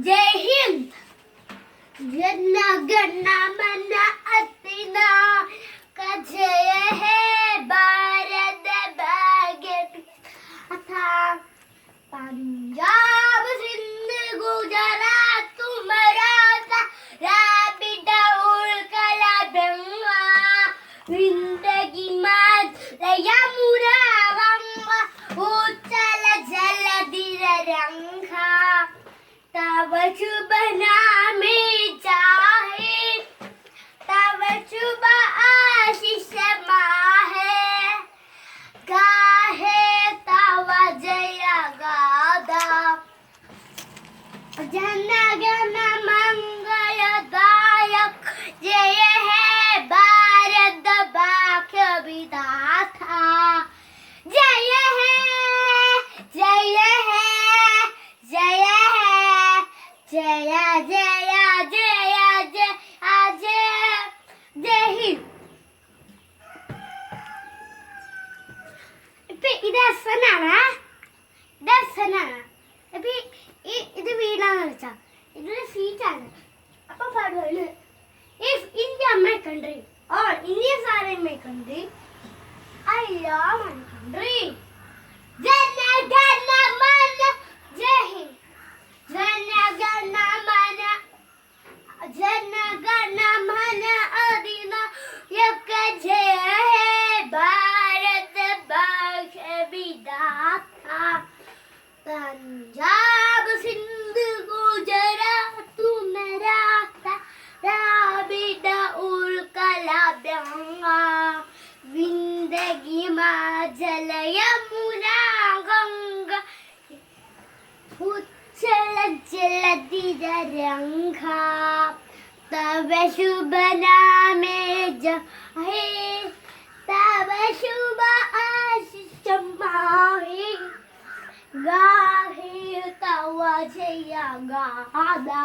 जय हिंद। जन गण मन अधिनायक जय है भारत भाग्य विधाता। पंजाब सिंध गुजरात मराठा राबिड उल्कल गंगा विंध्य यमुना गंगा उच्चल जलधि रंगा। तव शुभ नामे चाहे तव शुभ आशीष माहे गाहे तव जय गादा। जन गण मंगलदायक जय है भारत भाग्य विधाता। जय है जय है जय है जय जय जय जय जय जय हिंद। ഇത് എസ്സനാണ് ഇത് വീടാന്ന് വെച്ചാ ഇതൊരു സീറ്റാണ്. അപ്പൊ പാടുവാണ് if India my country or Indians are in my country I love my country. Jana Gana മന ജയ് ഹിന്ദ്. ജന ഗണ മന अधिनायक जय है भारत भाग्य विधाता। पंजाब सिंध गुजरात मराठा राबिड उल्कल गंगा विंध्य हिमाचल यमुना गंगा उच्चल जलधि रंगा। तव शुभ नामे जहे तव शुभ आशीष माहे गाहे तव जय गादा।